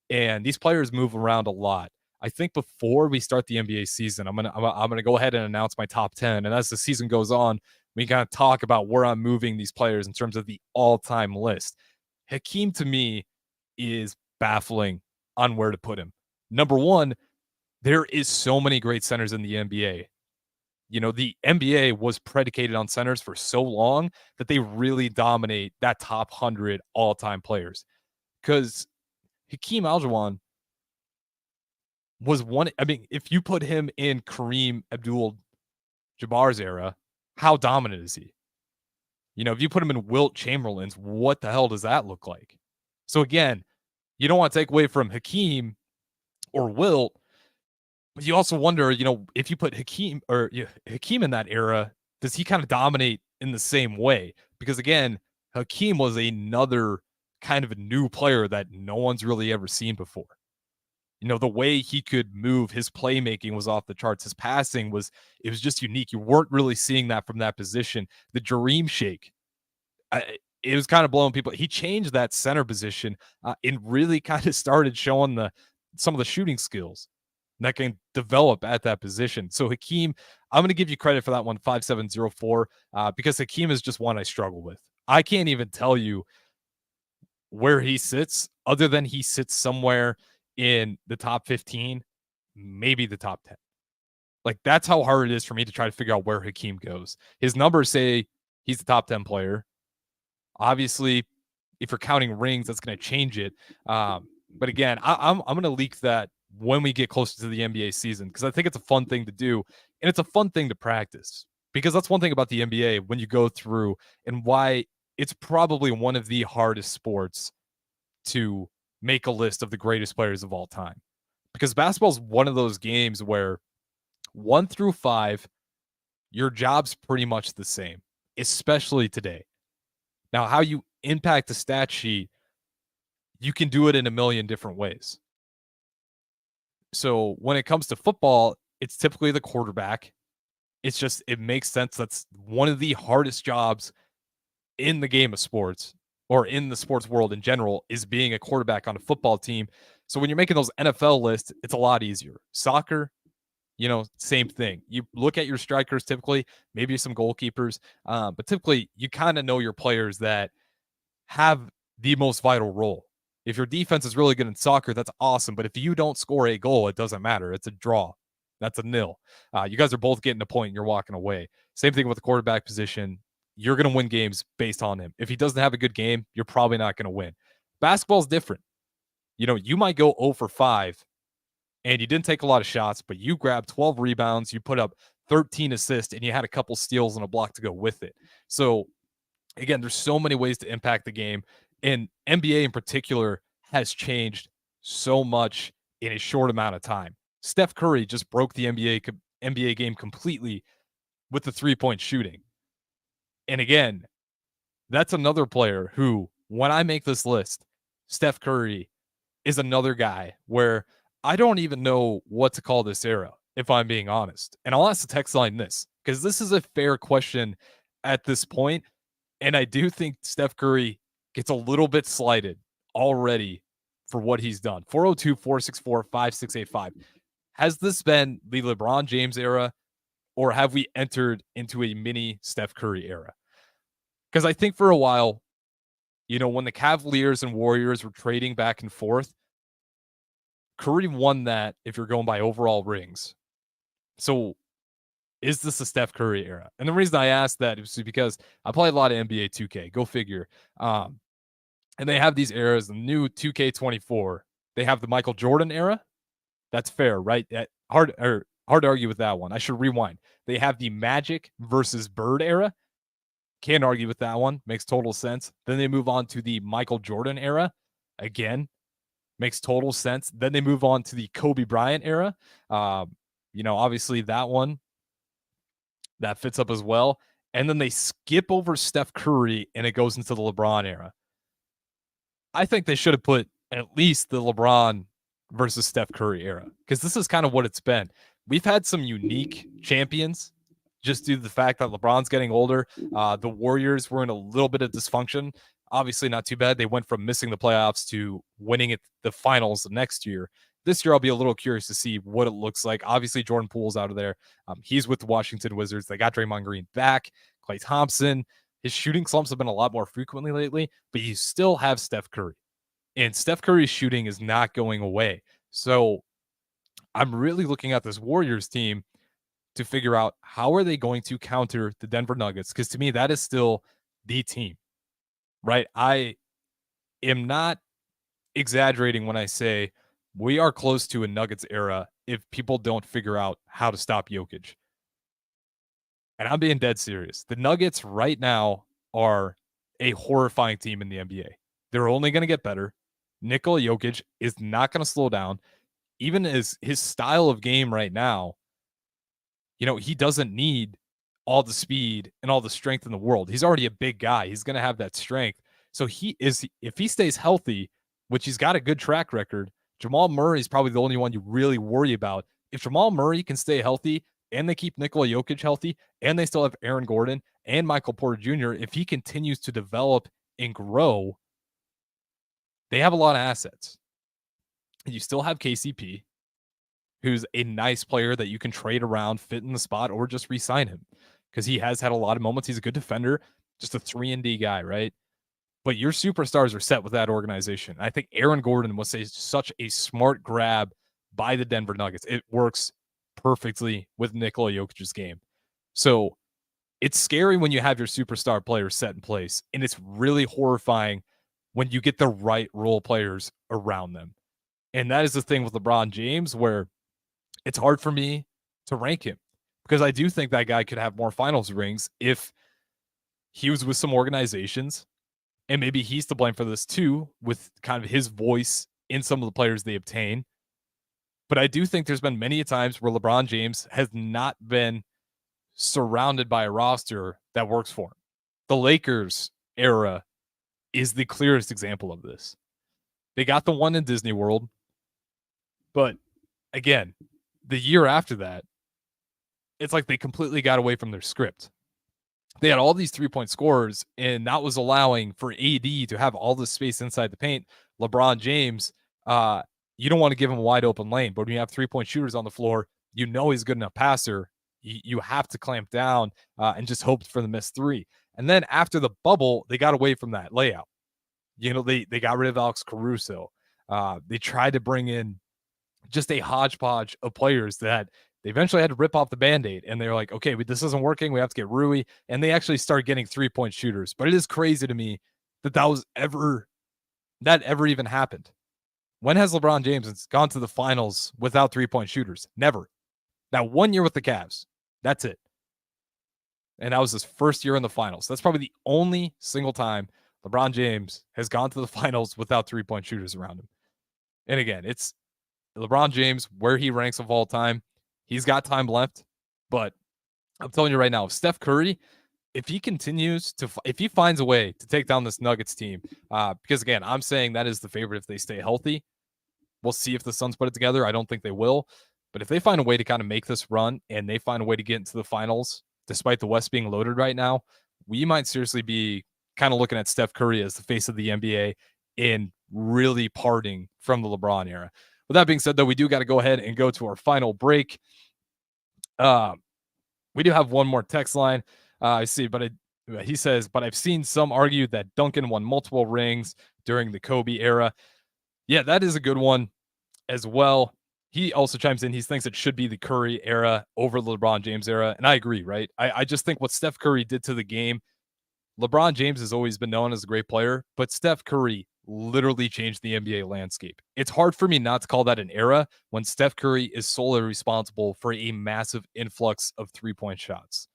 and these players move around a lot. I think before we start the NBA season, I'm gonna go ahead and announce my top 10. And as the season goes on, we kind of talk about where I'm moving these players in terms of the all-time list. Hakeem, to me, is baffling on where to put him. Number one, there is so many great centers in the NBA. The NBA was predicated on centers for so long that they really dominate that top 100 all-time players. Because Hakeem Olajuwon was one. I mean, if you put him in Kareem Abdul-Jabbar's era, how dominant is he? If you put him in Wilt Chamberlain's, what the hell does that look like? So again, you don't want to take away from Hakeem or Wilt, but you also wonder, if you put Hakeem in that era, does he kind of dominate in the same way? Because again, Hakeem was another kind of a new player that no one's really ever seen before. The way he could move, his playmaking was off the charts. His passing was just unique. You weren't really seeing that from that position. The dream shake, it was kind of blowing people. He changed that center position and really kind of started showing some of the shooting skills that can develop at that position. So Hakeem, I'm going to give you credit for that one, 5704, because Hakeem is just one I struggle with. I can't even tell you where he sits, other than he sits somewhere in the top 15, maybe the top 10. Like, that's how hard it is for me to try to figure out where Hakeem goes. His numbers say he's the top 10 player. Obviously, if you're counting rings, that's going to change it. But again, I'm going to leak that when we get closer to the NBA season, because I think it's a fun thing to do, and it's a fun thing to practice. Because that's one thing about the NBA when you go through, and why it's probably one of the hardest sports to make a list of the greatest players of all time. Because basketball is one of those games where 1 through 5, your job's pretty much the same, especially today. Now, how you impact the stat sheet, you can do it in a million different ways. So when it comes to football, it's typically the quarterback. It's just, it makes sense. That's one of the hardest jobs in the game of sports, or in the sports world in general, is being a quarterback on a football team. So when you're making those NFL lists, it's a lot easier. Soccer, same thing. You look at your strikers typically, maybe some goalkeepers, but typically you kind of know your players that have the most vital role. If your defense is really good in soccer, that's awesome. But if you don't score a goal, it doesn't matter. It's a draw. That's a nil. You guys are both getting a point and you're walking away. Same thing with the quarterback position. You're going to win games based on him. If he doesn't have a good game, you're probably not going to win. Basketball's different. You might go 0 for 5 and you didn't take a lot of shots, but you grabbed 12 rebounds, you put up 13 assists, and you had a couple steals and a block to go with it. So, again, there's so many ways to impact the game. And NBA in particular has changed so much in a short amount of time. Steph Curry just broke the NBA game completely with the three-point shooting. And again, that's another player who, when I make this list, Steph Curry is another guy where I don't even know what to call this era, if I'm being honest. And I'll ask the text line this, because this is a fair question at this point. And I do think Steph Curry gets a little bit slighted already for what he's done. 402-464-5685. Has this been the LeBron James era, or have we entered into a mini Steph Curry era? Because I think for a while, when the Cavaliers and Warriors were trading back and forth, Curry won that if you're going by overall rings. So is this a Steph Curry era? And the reason I asked that is because I play a lot of NBA 2K. Go figure. And they have these eras. The new 2K24, they have the Michael Jordan era. That's fair, right? Hard to argue with that one. I should rewind. They have the Magic versus Bird era. Can't argue with that one. Makes total sense. Then they move on to the Michael Jordan era. Again, makes total sense. Then they move on to the Kobe Bryant era. Obviously that one, that fits up as well. And then they skip over Steph Curry and it goes into the LeBron era. I think they should have put at least the LeBron versus Steph Curry era, because this is kind of what it's been. We've had some unique champions just due to the fact that LeBron's getting older. The Warriors were in a little bit of dysfunction. Obviously not too bad. They went from missing the playoffs to winning the finals the next year. This year, I'll be a little curious to see what it looks like. Obviously, Jordan Poole's out of there. He's with the Washington Wizards. They got Draymond Green back. Klay Thompson. His shooting slumps have been a lot more frequently lately, but you still have Steph Curry. And Steph Curry's shooting is not going away. So I'm really looking at this Warriors team to figure out how are they going to counter the Denver Nuggets, because to me, that is still the team, right? I am not exaggerating when I say we are close to a Nuggets era if people don't figure out how to stop Jokic. And I'm being dead serious. The Nuggets right now are a horrifying team in the NBA. They're only going to get better. Nikola Jokic is not going to slow down. Even as his style of game right now, he doesn't need all the speed and all the strength in the world. He's already a big guy. He's going to have that strength. So if he stays healthy, which he's got a good track record, Jamal Murray is probably the only one you really worry about. If Jamal Murray can stay healthy and they keep Nikola Jokic healthy and they still have Aaron Gordon and Michael Porter Jr., if he continues to develop and grow, they have a lot of assets. You still have KCP, who's a nice player that you can trade around, fit in the spot, or just re-sign him because he has had a lot of moments. He's a good defender, just a 3-and-D guy, right? But your superstars are set with that organization. I think Aaron Gordon was such a smart grab by the Denver Nuggets. It works perfectly with Nikola Jokic's game. So it's scary when you have your superstar players set in place, and it's really horrifying when you get the right role players around them. And that is the thing with LeBron James, where it's hard for me to rank him because I do think that guy could have more finals rings if he was with some organizations. And maybe he's to blame for this too, with kind of his voice in some of the players they obtain. But I do think there's been many times where LeBron James has not been surrounded by a roster that works for him. The Lakers era is the clearest example of this. They got the one in Disney World, but again, the year after that, it's like they completely got away from their script. They had all these 3-point scorers, and that was allowing for AD to have all this space inside the paint. LeBron James, you don't want to give him a wide open lane, but when you have 3-point shooters on the floor, you know he's a good enough passer. You have to clamp down and just hope for the missed three. And then after the bubble, they got away from that layout. They got rid of Alex Caruso. They tried to bring in just a hodgepodge of players that they eventually had to rip off the Band-Aid. And they're like, okay, this isn't working. We have to get Rui. And they actually started getting 3-point shooters. But it is crazy to me that that ever even happened. When has LeBron James gone to the finals without 3-point shooters? Never. That 1 year with the Cavs. That's it. And that was his first year in the finals. That's probably the only single time LeBron James has gone to the finals without 3-point shooters around him. And again, it's LeBron James, where he ranks of all time. He's got time left. But I'm telling you right now, Steph Curry, if he finds a way to take down this Nuggets team, because again, I'm saying that is the favorite if they stay healthy. We'll see if the Suns put it together. I don't think they will. But if they find a way to kind of make this run and they find a way to get into the finals, despite the West being loaded right now, we might seriously be kind of looking at Steph Curry as the face of the NBA and really parting from the LeBron era. With that being said, though, we do got to go ahead and go to our final break. We do have one more text line. I see, but he says, but I've seen some argue that Duncan won multiple rings during the Kobe era. Yeah, that is a good one as well. He also chimes in. He thinks it should be the Curry era over the LeBron James era. And I agree, right? I just think what Steph Curry did to the game, LeBron James has always been known as a great player, but Steph Curry literally changed the NBA landscape. It's hard for me not to call that an era when Steph Curry is solely responsible for a massive influx of 3-point shots.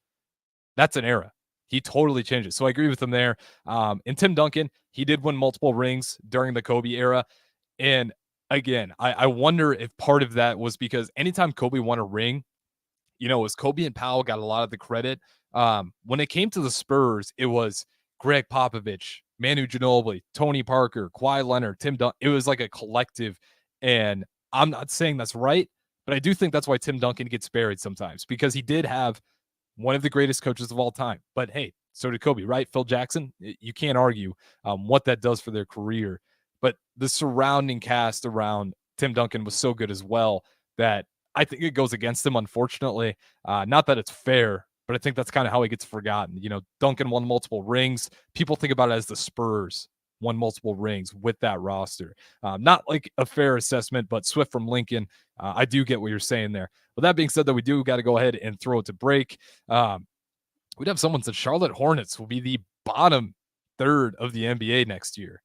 That's an era. He totally changed it. So I agree with him there. And Tim Duncan, he did win multiple rings during the Kobe era. And again, I wonder if part of that was because anytime Kobe won a ring, it was Kobe and Powell got a lot of the credit. When it came to the Spurs, it was Greg Popovich, Manu Ginobili, Tony Parker, Kawhi Leonard, Tim Duncan. It was like a collective. And I'm not saying that's right, but I do think that's why Tim Duncan gets buried sometimes, because he did have one of the greatest coaches of all time. But hey, so did Kobe, right? Phil Jackson. You can't argue what that does for their career. But the surrounding cast around Tim Duncan was so good as well that I think it goes against him, unfortunately. Not that it's fair, but I think that's kind of how he gets forgotten. Duncan won multiple rings. People think about it as the Spurs won multiple rings with that roster. Not like a fair assessment, but Swift from Lincoln, I do get what you're saying there. With that being said, though, we do got to go ahead and throw it to break. We'd have someone said Charlotte Hornets will be the bottom third of the NBA next year.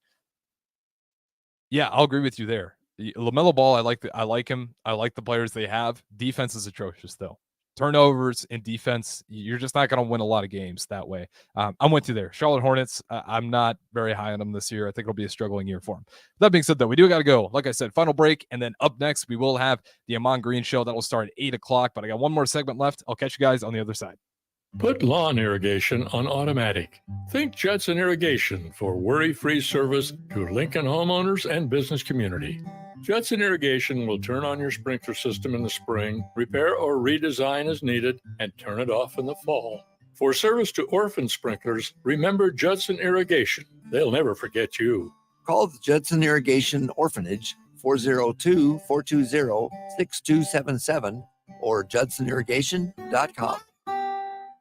Yeah, I'll agree with you there. LaMelo Ball, I like him. I like the players they have. Defense is atrocious, though. Turnovers and defense, you're just not going to win a lot of games that way. I'm with you there. Charlotte Hornets, I'm not very high on them this year. I think it'll be a struggling year for them. That being said, though, we do got to go. Like I said, final break, and then up next, we will have the Amon Green Show. That will start at 8 o'clock, but I got one more segment left. I'll catch you guys on the other side. Put lawn irrigation on automatic. Think Judson Irrigation for worry-free service to Lincoln homeowners and business community. Judson Irrigation will turn on your sprinkler system in the spring, repair or redesign as needed, and turn it off in the fall. For service to orphan sprinklers, remember Judson Irrigation. They'll never forget you. Call the Judson Irrigation Orphanage 402-420-6277 or judsonirrigation.com.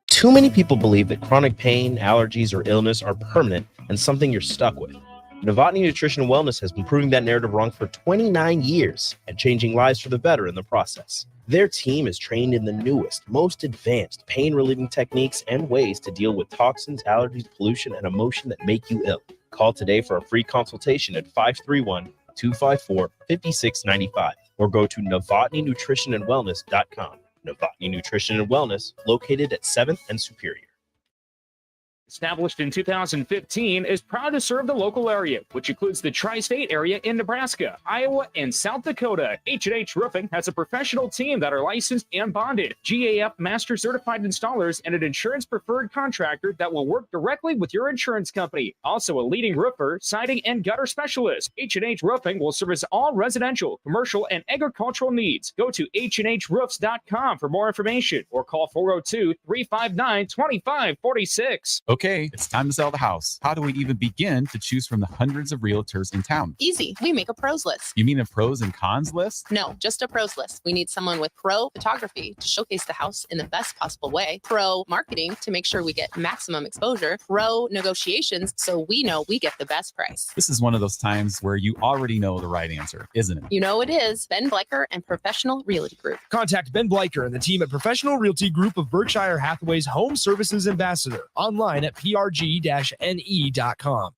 Too many people believe that chronic pain, allergies, or illness are permanent and something you're stuck with. Novotny Nutrition and Wellness has been proving that narrative wrong for 29 years and changing lives for the better in the process. Their team is trained in the newest, most advanced pain-relieving techniques and ways to deal with toxins, allergies, pollution, and emotion that make you ill. Call today for a free consultation at 531-254-5695 or go to novotnynutritionandwellness.com. Novotny Nutrition and Wellness, located at 7th and Superior. established in 2015, is proud to serve the local area, which includes the tri-state area in Nebraska, Iowa, and South Dakota. H&H Roofing has a professional team that are licensed and bonded, GAF Master Certified installers, and an insurance preferred contractor that will work directly with your insurance company. Also a leading roofer, siding, and gutter specialist. H&H Roofing will service all residential, commercial, and agricultural needs. Go to HNHroofs.com for more information or call 402-359-2546. Okay, it's time to sell the house. How do we even begin to choose from the hundreds of realtors in town? Easy. We make a pros list. You mean a pros and cons list? No, just a pros list. We need someone with pro photography to showcase the house in the best possible way, pro marketing to make sure we get maximum exposure, pro negotiations so we know we get the best price. This is one of those times where you already know the right answer, isn't it? You know it is. Ben Bleicher and Professional Realty Group. Contact Ben Bleicher and the team at Professional Realty Group of Berkshire Hathaway's Home Services Ambassador. Online at prg-ne.com.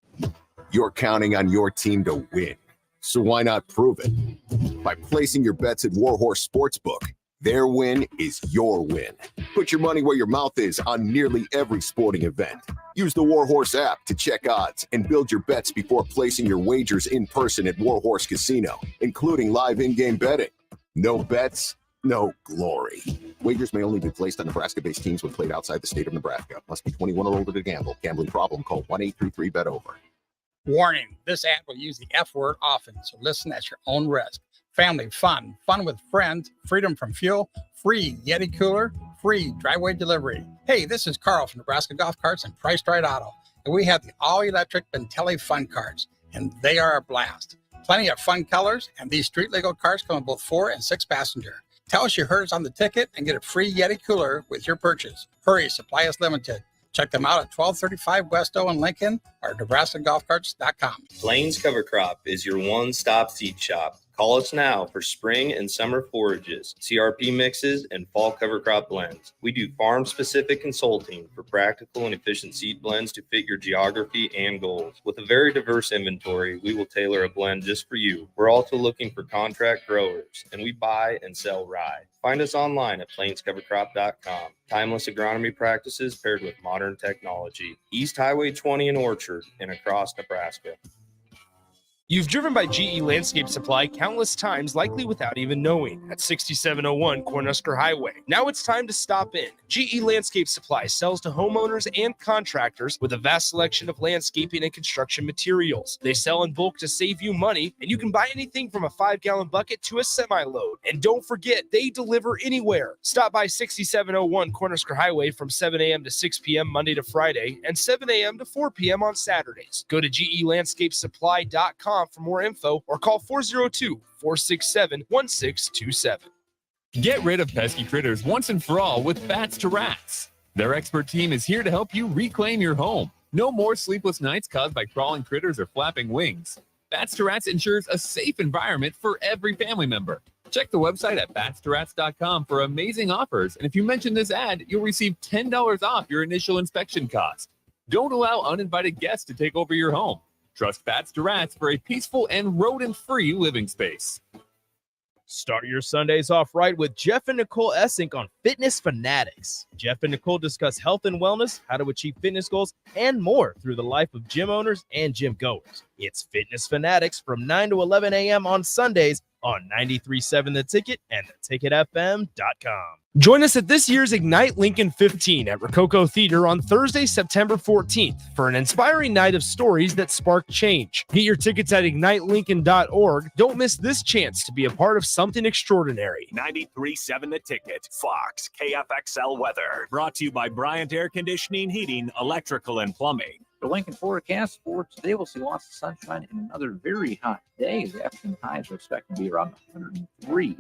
You're counting on your team to win. So why not prove it? By placing your bets at Warhorse Sportsbook. Their win is your win. Put your money where your mouth is on nearly every sporting event. Use the Warhorse app to check odds and build your bets before placing your wagers in person at Warhorse Casino, including live in-game betting. No bets, no glory. Wagers may only be placed on Nebraska-based teams when played outside the state of Nebraska. Must be 21 or older to gamble. Gambling problem? Call 1-833-BET-OVER. Warning, this ad will use the F word often, so listen at your own risk. Family fun, fun with friends, freedom from fuel, free Yeti cooler, free driveway delivery. Hey, this is Carl from Nebraska Golf Carts and Priced Right Auto, and we have the all-electric Bentelli Fun Carts, and they are a blast. Plenty of fun colors, and these street-legal carts come in both 4 and 6 passenger. Tell us you heard us on the ticket and get a free Yeti cooler with your purchase. Hurry, supply is limited. Check them out at 1235 West O in Lincoln or NebraskaGolfCarts.com. Plains Cover Crop is your one-stop seed shop. Call us now for spring and summer forages, CRP mixes, and fall cover crop blends. We do farm-specific consulting for practical and efficient seed blends to fit your geography and goals. With a very diverse inventory, we will tailor a blend just for you. We're also looking for contract growers, and we buy and sell rye. Find us online at plainscovercrop.com. Timeless agronomy practices paired with modern technology. East Highway 20 in Orchard and across Nebraska. You've driven by GE Landscape Supply countless times, likely without even knowing, at 6701 Cornhusker Highway. Now it's time to stop in. GE Landscape Supply sells to homeowners and contractors with a vast selection of landscaping and construction materials. They sell in bulk to save you money, and you can buy anything from a 5-gallon bucket to a semi-load. And don't forget, they deliver anywhere. Stop by 6701 Cornhusker Highway from 7 a.m. to 6 p.m. Monday to Friday and 7 a.m. to 4 p.m. on Saturdays. Go to GELandscapeSupply.com for more info or call 402-467-1627. Get rid of pesky critters once and for all with Bats to Rats. Their expert team is here to help you reclaim your home. No more sleepless nights caused by crawling critters or flapping wings. Bats to Rats ensures a safe environment for every family member. Check the website at batstoRats.com for amazing offers, and if you mention this ad, you'll receive $10 off your initial inspection cost. Don't allow uninvited guests to take over your home. Trust Bats to Rats for a peaceful and rodent-free living space. Start your Sundays off right with Jeff and Nicole Essink on Fitness Fanatics. Jeff and Nicole discuss health and wellness, how to achieve fitness goals, and more through the life of gym owners and gym goers. It's Fitness Fanatics from 9 to 11 a.m. on Sundays on 93.7 The Ticket and theticketfm.com. Join us at this year's Ignite Lincoln 15 at Rococo Theater on Thursday, September 14th for an inspiring night of stories that spark change. Get your tickets at ignitelincoln.org. Don't miss this chance to be a part of something extraordinary. 93.7 The Ticket, Fox, KFXL weather. Brought to you by Bryant Air Conditioning, Heating, Electrical, and Plumbing. The Lincoln forecast for today, we'll see lots of sunshine and another very hot day. The afternoon highs are expected to be around 103.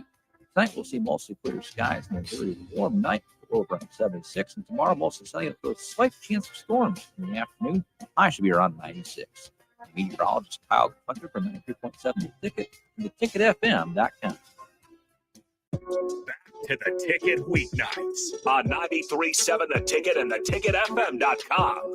Tonight, we'll see mostly clear skies and a very warm night, low around 76. And tomorrow, mostly sunny with a slight chance of storms in the afternoon. High should be around 96. Meteorologist Kyle Hunter from 93.7 The Ticket and theticketfm.com. Back to The Ticket weeknights on 93.7 The Ticket and theticketfm.com.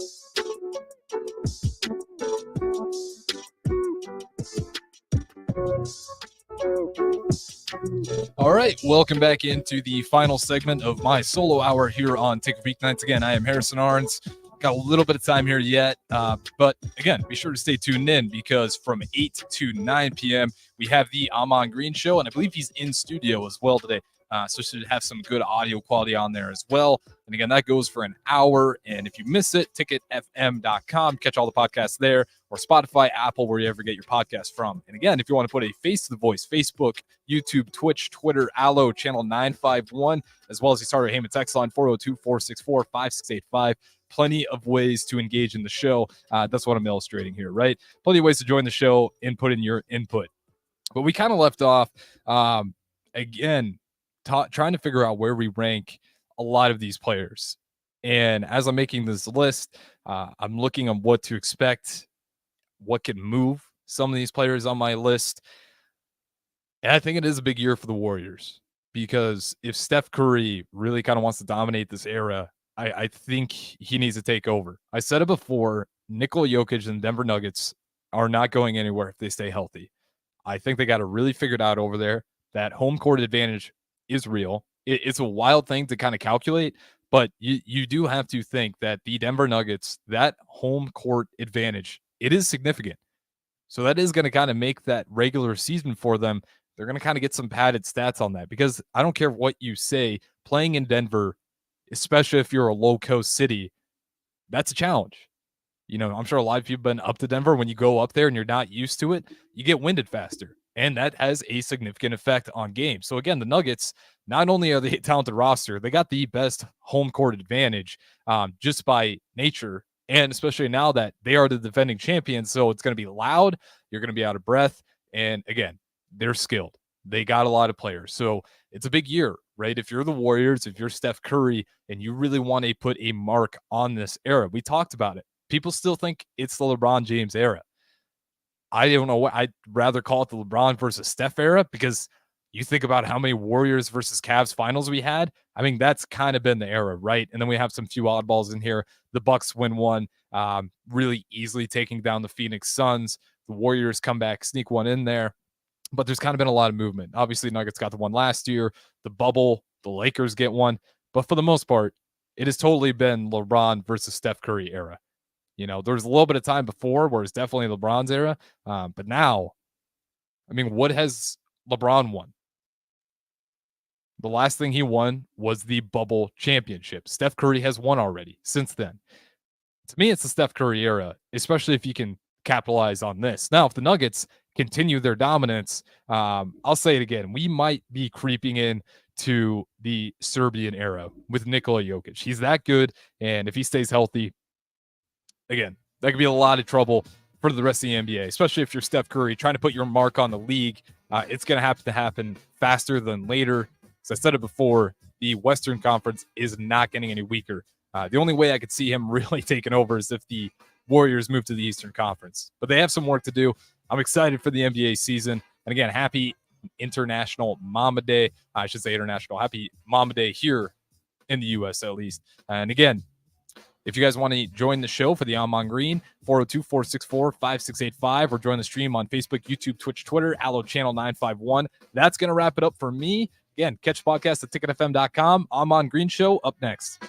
All right, welcome back into the final segment of my solo hour here on Ticket Weeknights. Again, I am Harrison Arens. got a little bit of time here yet. But again, be sure to stay tuned in because from 8 to 9 p.m., we have the Amon Green Show, and I believe he's in studio as well today. So should have some good audio quality on there as well. And again, that goes for an hour. And if you miss it, ticketfm.com, catch all the podcasts there, or Spotify, Apple, where you ever get your podcast from. And again, if you want to put a face to the voice, Facebook, YouTube, Twitch, Twitter, Allo, channel 951, as well as the Starter Heyman text line 402-464-5685. Plenty of ways to engage in the show. That's what I'm illustrating here, right? Plenty of ways to join the show and put in your input. But we kind of left off, again, trying to figure out where we rank a lot of these players. And as I'm making this list, I'm looking on what to expect, what can move some of these players on my list. And I think it is a big year for the Warriors because if Steph Curry really kind of wants to dominate this era, I think he needs to take over. I said it before, Nikola Jokic and Denver Nuggets are not going anywhere if they stay healthy. I think they got it really figured out over there. That home court advantage is real. It's a wild thing to kind of calculate, but you do have to think that the Denver Nuggets, that home court advantage, it is significant. So that is going to kind of make that regular season for them. They're going to kind of get some padded stats on that because I don't care what you say, playing in Denver, especially if you're a low-cost city, that's a challenge. You know, I'm sure a lot of people have been up to Denver. When you go up there and you're not used to it, you get winded faster. And that has a significant effect on games. So again, the Nuggets, not only are they a talented roster, they got the best home court advantage just by nature. And especially now that they are the defending champions. So it's going to be loud. You're going to be out of breath. And again, they're skilled. They got a lot of players. So it's a big year, right? If you're the Warriors, if you're Steph Curry, and you really want to put a mark on this era, we talked about it. People still think it's the LeBron James era. I don't know what I'd rather call it, the LeBron versus Steph era, because you think about how many Warriors versus Cavs finals we had. I mean, that's kind of been the era, right? And then we have some few oddballs in here. The Bucks win one, really easily taking down the Phoenix Suns. The Warriors come back, sneak one in there. But there's kind of been a lot of movement. Obviously, Nuggets got the one last year. The bubble, the Lakers get one. But for the most part, it has totally been LeBron versus Steph Curry era. You know, there was a little bit of time before where it's definitely LeBron's era. But now, I mean, what has LeBron won? The last thing he won was the bubble championship. Steph Curry has won already since then. To me, it's the Steph Curry era, especially if you can capitalize on this. Now, if the Nuggets continue their dominance, I'll say it again, we might be creeping in to the Serbian era with Nikola Jokic. He's that good, and if he stays healthy, again, that could be a lot of trouble for the rest of the NBA, especially if you're Steph Curry trying to put your mark on the league. It's going to have to happen faster than later. As I said it before, the Western Conference is not getting any weaker. The only way I could see him really taking over is if the Warriors move to the Eastern Conference. But they have some work to do. I'm excited for the NBA season. And again, happy International Mama Day. I should say international. Happy Mama Day here in the U.S. at least. And again, if you guys want to join the show for the Amon Green, 402-464-5685, or join the stream on Facebook, YouTube, Twitch, Twitter, Allo Channel 951. That's going to wrap it up for me. Again, catch the podcast at ticketfm.com. Amon Green Show up next.